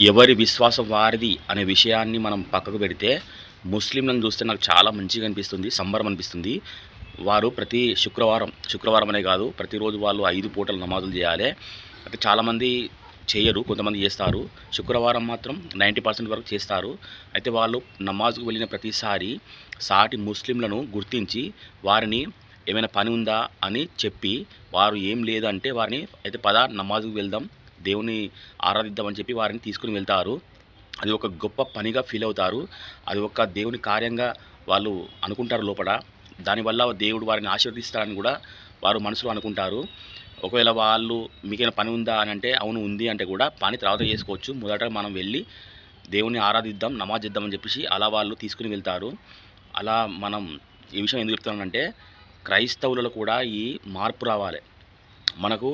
ఎవరి విశ్వాసం వారిది అనే విషయాన్ని మనం పక్కకు పెడితే, ముస్లింలను చూస్తే నాకు చాలా మంచిగా అనిపిస్తుంది. సంబరం అనిపిస్తుంది. వారు ప్రతి శుక్రవారం అనే కాదు, ప్రతిరోజు వాళ్ళు 5 పూటలు నమాజులు చేయాలి. అయితే చాలామంది చేయరు, కొంతమంది చేస్తారు. శుక్రవారం మాత్రం 90% వరకు చేస్తారు. అయితే వాళ్ళు నమాజ్‌కు వెళ్ళిన ప్రతిసారి సాటి ముస్లింలను గుర్తించి వారిని ఏమైనా పని ఉందా అని చెప్పి, వారు ఏం లేదంటే వారిని అయితే పద నమాజ్‌కు వెళ్దాం, దేవుని ఆరాధిద్దామని చెప్పి వారిని తీసుకొని వెళ్తారు. అది ఒక గొప్ప పనిగా ఫీల్ అవుతారు. అది ఒక దేవుని కార్యంగా వాళ్ళు అనుకుంటారు లోపల. దానివల్ల దేవుడు వారిని ఆశీర్వదిస్తారని కూడా వారు మనసులో అనుకుంటారు. ఒకవేళ వాళ్ళు మీకేమైనా పని ఉందా అని అంటే, అవును ఉంది అంటే కూడా పని తర్వాత చేసుకోవచ్చు, మొదట మనం వెళ్ళి దేవుని ఆరాధిద్దాం, నమాజ్ చేద్దామని చెప్పేసి అలా వాళ్ళు తీసుకుని వెళ్తారు. అలా మనం ఈ విషయం ఎందుకు చెప్తున్నానంటే, క్రైస్తవులలో కూడా ఈ మార్పు రావాలి. మనకు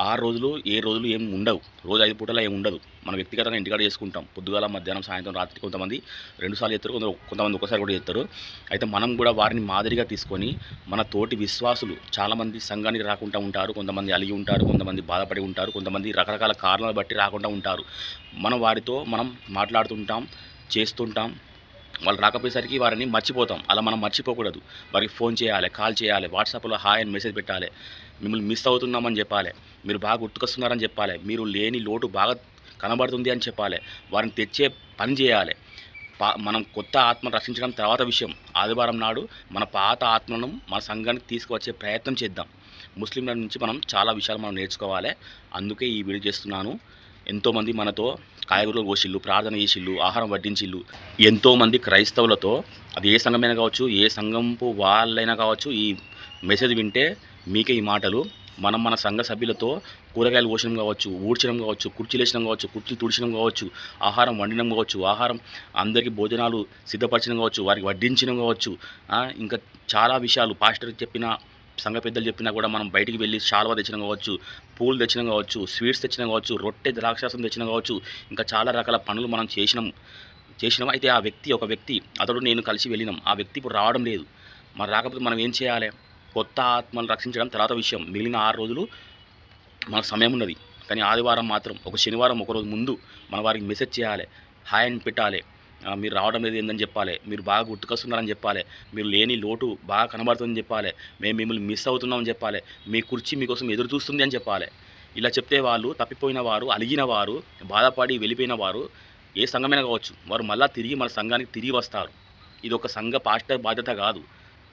6 రోజులు, 7 రోజులు ఏమి ఉండవు. రోజు 5 పూటలా ఏమి ఉండదు. మనం వ్యక్తిగతంగా ఇంటికాడ చేసుకుంటాం. పొద్దుగాల, మధ్యాహ్నం, సాయంత్రం, రాత్రి కొంతమంది 2 సార్లు చేస్తారు. కొంతమంది ఒకసారి కూడా చేస్తారు. అయితే మనం కూడా వారిని మాదిరిగా తీసుకొని మన తోటి విశ్వాసులు చాలామంది సంఘానికి రాకుండా ఉంటారు. కొంతమంది అలిగి ఉంటారు, కొంతమంది బాధపడి ఉంటారు, కొంతమంది రకరకాల కారణాలు బట్టి రాకుండా ఉంటారు. మనం వారితో మనం మాట్లాడుతుంటాం, చేస్తుంటాం. వాళ్ళు రాకపోయేసరికి వారిని మర్చిపోతాం. అలా మనం మర్చిపోకూడదు. వారికి ఫోన్ చేయాలి, కాల్ చేయాలి, వాట్సాప్‌లో హాయ్ అని మెసేజ్ పెట్టాలి. మిమ్మల్ని మిస్ అవుతున్నామని చెప్పాలి. మీరు బాగా గుర్తుకొస్తున్నారని చెప్పాలి. మీరు లేని లోటు బాగా కనబడుతుంది అని చెప్పాలి. వారిని తెచ్చే పని చేయాలి. మనం కొత్త ఆత్మను రక్షించడం తర్వాత విషయం. ఆదివారం నాడు మన పాత ఆత్మలను మన సంఘానికి తీసుకువచ్చే ప్రయత్నం చేద్దాం. ముస్లింల నుంచి మనం చాలా విషయాలు మనం నేర్చుకోవాలి. అందుకే ఈ వీడియో చేస్తున్నాను. ఎంతోమంది మనతో కాయగూరలు కోసిళ్ళు, ప్రార్థన చేసిళ్ళు, ఆహారం వడ్డించిళ్ళు. ఎంతోమంది క్రైస్తవులతో, అది ఏ సంఘమైనా కావచ్చు, ఏ సంఘంపు వాళ్ళైనా కావచ్చు, ఈ మెసేజ్ వింటే మీకే ఈ మాటలు. మనం మన సంఘ సభ్యులతో కూరగాయలు కోసడం కావచ్చు, ఊడ్చడం కావచ్చు, కుర్చీలు వేసడం కావచ్చు, కుర్చీలు తుడిచడం కావచ్చు, ఆహారం వండడం కావచ్చు, ఆహారం అందరికీ భోజనాలు సిద్ధపరచడం కావచ్చు, వారికి వడ్డించడం కావచ్చు, ఇంకా చాలా విషయాలు పాస్టర్ చెప్పిన, సంఘ పెద్దలు చెప్పినా కూడా మనం బయటికి వెళ్ళి శాలువా తెచ్చడం కావచ్చు, పూలు తెచ్చడం కావచ్చు, స్వీట్స్ తెచ్చడం కావచ్చు, రొట్టె ద్రాక్షారసం తెచ్చడం కావచ్చు, ఇంకా చాలా రకాల పనులు మనం చేసినాం. అయితే ఒక వ్యక్తి అతడు నేను కలిసి వెళ్ళినాం. ఆ వ్యక్తి ఇప్పుడు రావడం లేదు. మరి రాకపోతే మనం ఏం చేయాలి? కొత్త ఆత్మను రక్షించడం తర్వాత విషయం. మిగిలిన 6 రోజులు మనకు సమయం ఉన్నది. కానీ ఆదివారం మాత్రం, ఒక శనివారం ఒకరోజు ముందు మన వారికి మెసేజ్ చేయాలి, హాయ్ అని పెట్టాలి. మీరు రావడం లేదు ఏందని చెప్పాలి. మీరు బాగా గుర్తుకొస్తున్నారని చెప్పాలి. మీరు లేని లోటు బాగా కనబడుతుందని చెప్పాలి. మేము మిమ్మల్ని మిస్ అవుతున్నామని చెప్పాలి. మీ కుర్చీ మీకోసం ఎదురు చూస్తుంది అని చెప్పాలి. ఇలా చెప్తే వాళ్ళు, తప్పిపోయిన వారు, అలిగిన వారు, బాధపడి వెళ్ళిపోయిన వారు, ఏ సంఘమైనా కావచ్చు, వారు మళ్ళీ తిరిగి మన సంఘానికి తిరిగి వస్తారు. ఇది ఒక సంఘ పాస్టర్ బాధ్యత కాదు,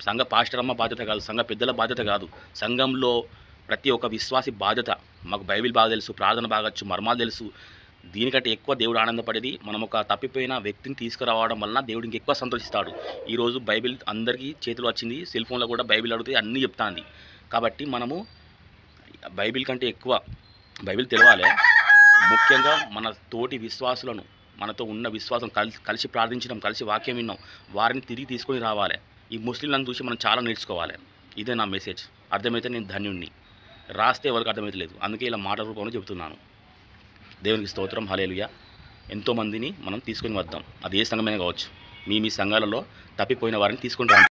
సంఘ పాస్టర్ అమ్మ బాధ్యత కాదు, సంఘ పెద్దల బాధ్యత కాదు. సంఘంలో ప్రతి ఒక్క విశ్వాసి బాధ్యత. మాకు బైబిల్ బాగా తెలుసు, ప్రార్థన బాగొచ్చు, మర్మాలు తెలుసు. దీనికంటే ఎక్కువ దేవుడు ఆనందపడేది మనం ఒక తప్పిపోయిన వ్యక్తిని తీసుకురావడం వలన దేవుడు ఇంకెక్కువ సంతోషిస్తాడు. ఈరోజు బైబిల్ అందరికీ చేతిలో వచ్చింది. సెల్ ఫోన్లో కూడా బైబిల్ అడిగితే అన్నీ చెప్తాంది. కాబట్టి మనము బైబిల్ కంటే ఎక్కువ బైబిల్ తెలవాలి. ముఖ్యంగా మన తోటి విశ్వాసులను, మనతో ఉన్న విశ్వాసం కలిసి ప్రార్థించడం, కలిసి వాక్యం విన్నాం, వారిని తిరిగి తీసుకొని రావాలి. ఈ ముస్లింలను చూసి మనం చాలా నేర్చుకోవాలి. ఇదే నా మెసేజ్. అర్థమైతే నేను ధన్యుణ్ణి, రాస్తే ఎవరికి అర్థమైతలేదు. అందుకే ఇలా మాట రూపంలో చెబుతున్నాను. దేవునికి స్తోత్రం, హల్లెలూయా. ఎంతోమందిని మనం తీసుకొని వద్దాం. అది ఏ సంఘమైనా కావచ్చు. మీ సంఘాలలో తప్పిపోయిన వారిని తీసుకొని రండి.